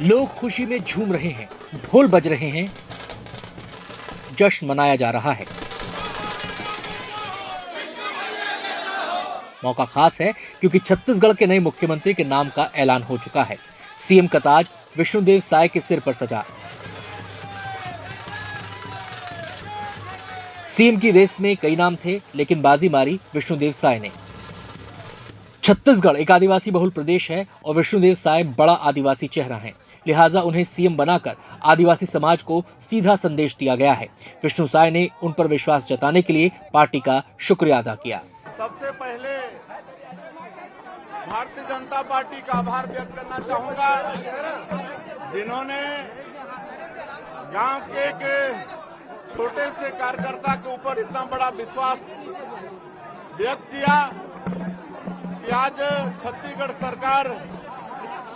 लोग खुशी में झूम रहे हैं, ढोल बज रहे हैं, जश्न मनाया जा रहा है। मौका खास है क्योंकि छत्तीसगढ़ के नए मुख्यमंत्री के नाम का ऐलान हो चुका है। सीएम का ताज विष्णुदेव साय के सिर पर सजा। सीएम की रेस में कई नाम थे, लेकिन बाजी मारी विष्णुदेव साय ने। छत्तीसगढ़ एक आदिवासी बहुल प्रदेश है और विष्णुदेव साय बड़ा आदिवासी चेहरा हैं। लिहाजा उन्हें सीएम बनाकर आदिवासी समाज को सीधा संदेश दिया गया है। विष्णु साय ने उन पर विश्वास जताने के लिए पार्टी का शुक्रिया अदा किया। सबसे पहले भारतीय जनता पार्टी का आभार व्यक्त करना चाहूंगा, जिन्होंने गांव के एक छोटे से कार्यकर्ता के ऊपर इतना बड़ा विश्वास व्यक्त किया कि आज छत्तीसगढ़ सरकार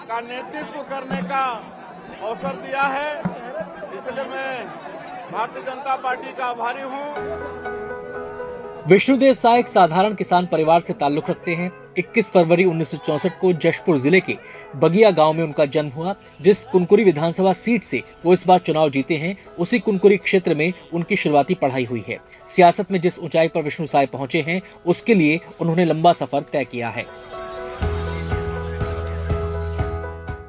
का नेतृत्व करने का अवसर दिया है। इसलिए मैं भारतीय जनता पार्टी का आभारी हूं। विष्णुदेव साय एक साधारण किसान परिवार से ताल्लुक रखते हैं। 21 फरवरी 1964 को जशपुर जिले के बगिया गांव में उनका जन्म हुआ। जिस कुनकुरी विधानसभा सीट से वो इस बार चुनाव जीते हैं, उसी कुनकुरी क्षेत्र में उनकी शुरुआती पढ़ाई हुई है। सियासत में जिस ऊंचाई पर विष्णु साय पहुंचे हैं, उसके लिए उन्होंने लंबा सफर तय किया है।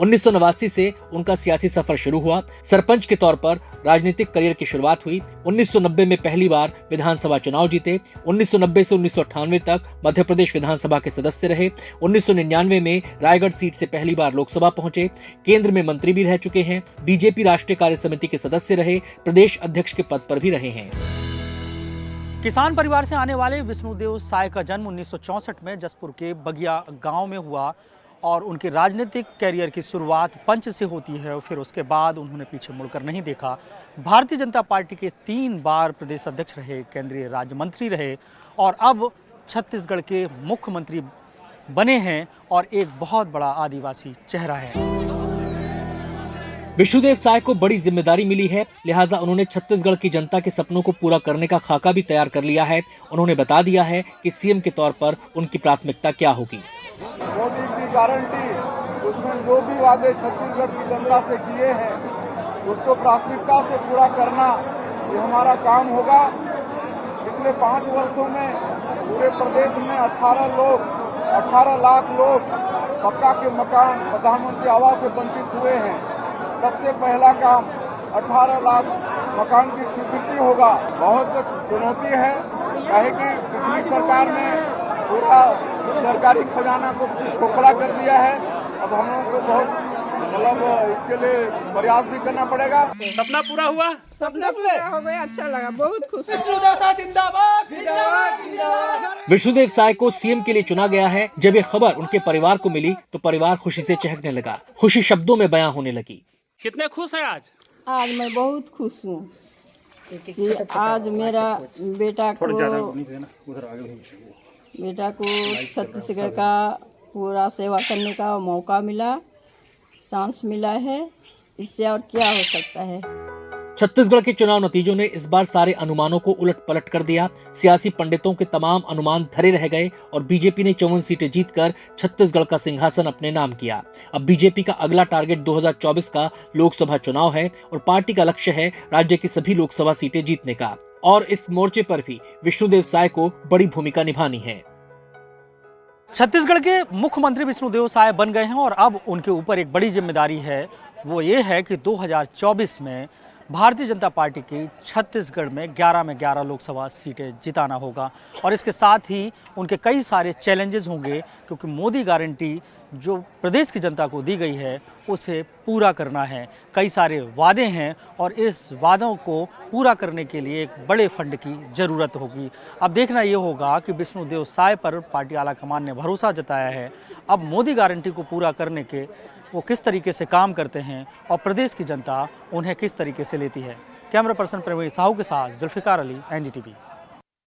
1989 से उनका सियासी सफर शुरू हुआ। सरपंच के तौर पर राजनीतिक करियर की शुरुआत हुई। 1990 में पहली बार विधानसभा चुनाव जीते। 1990 से 1998 तक मध्य प्रदेश विधानसभा के सदस्य रहे। 1999 में रायगढ़ सीट से पहली बार लोकसभा पहुंचे। केंद्र में मंत्री भी रह चुके हैं। बीजेपी राष्ट्रीय कार्य समिति के सदस्य रहे। प्रदेश अध्यक्ष के पद पर भी रहे हैं। किसान परिवार से आने वाले विष्णुदेव साय का जन्म 1964 में जसपुर के बगिया गांव में हुआ और उनके राजनीतिक कैरियर की शुरुआत पंच से होती है और फिर उसके बाद उन्होंने पीछे मुड़कर नहीं देखा। भारतीय जनता पार्टी के 3 बार प्रदेश अध्यक्ष रहे, केंद्रीय राज्य मंत्री रहे और अब छत्तीसगढ़ के मुख्यमंत्री बने हैं और एक बहुत बड़ा आदिवासी चेहरा है। विष्णुदेव साय को बड़ी जिम्मेदारी मिली है, लिहाजा उन्होंने छत्तीसगढ़ की जनता के सपनों को पूरा करने का खाका भी तैयार कर लिया है। उन्होंने बता दिया है कि सीएम के तौर पर उनकी प्राथमिकता क्या होगी। मोदी की गारंटी, उसमें जो भी वादे छत्तीसगढ़ की जनता से किए हैं, उसको प्राथमिकता से पूरा करना ये हमारा काम होगा। पिछले 5 वर्षों में पूरे प्रदेश में 18 लाख लोग पक्का के मकान, प्रधानमंत्री आवास से वंचित हुए हैं। सबसे पहला काम 18 लाख मकान की स्वीकृति होगा। बहुत चुनौती है, कहे कि पिछली सरकार ने पूरा सरकारी खजाना को खोखला कर दिया है। अब हम लोगों को बहुत इसके लिए प्रयास भी करना पड़ेगा। सपना पूरा हुआ, सपना पूरा हो गया, अच्छा लगा, बहुत खुश। विष्णुदेव साय को सीएम के लिए चुना गया है। जब ये खबर उनके परिवार को मिली तो परिवार खुशी से चहकने लगा। खुशी शब्दों में बयां होने लगी। कितने खुश हैं आज? आज मैं बहुत खुश हूँ कि आज मेरा बेटा को छत्तीसगढ़ का पूरा सेवा करने का मौका मिला, चांस मिला है। इससे और क्या हो सकता है। छत्तीसगढ़ के चुनाव नतीजों ने इस बार सारे अनुमानों को उलट पलट कर दिया। सियासी पंडितों के तमाम अनुमान धरे रह गए और बीजेपी ने 54 सीटें जीतकर छत्तीसगढ़ का सिंहासन अपने नाम किया। अब बीजेपी का अगला टारगेट 2024 का लोकसभा चुनाव है और पार्टी का लक्ष्य है राज्य की सभी लोकसभा सीटें जीतने का। और इस मोर्चे पर भी विष्णुदेव साय को बड़ी भूमिका निभानी है। छत्तीसगढ़ के मुख्यमंत्री विष्णुदेव साय बन गए हैं और अब उनके ऊपर एक बड़ी जिम्मेदारी है। वो ये है कि 2024 में भारतीय जनता पार्टी की छत्तीसगढ़ में 11 लोकसभा सीटें जिताना होगा और इसके साथ ही उनके कई सारे चैलेंजेस होंगे, क्योंकि मोदी गारंटी जो प्रदेश की जनता को दी गई है उसे पूरा करना है। कई सारे वादे हैं और इस वादों को पूरा करने के लिए एक बड़े फंड की ज़रूरत होगी। अब देखना ये होगा कि विष्णुदेव साय पर पार्टी आलाकमान ने भरोसा जताया है। अब मोदी गारंटी को पूरा करने के वो किस तरीके से काम करते हैं और प्रदेश की जनता उन्हें किस तरीके से लेती है। कैमरा पर्सन प्रवीण साहू के साथ जुल्फिकार अली, एनडीटीवी।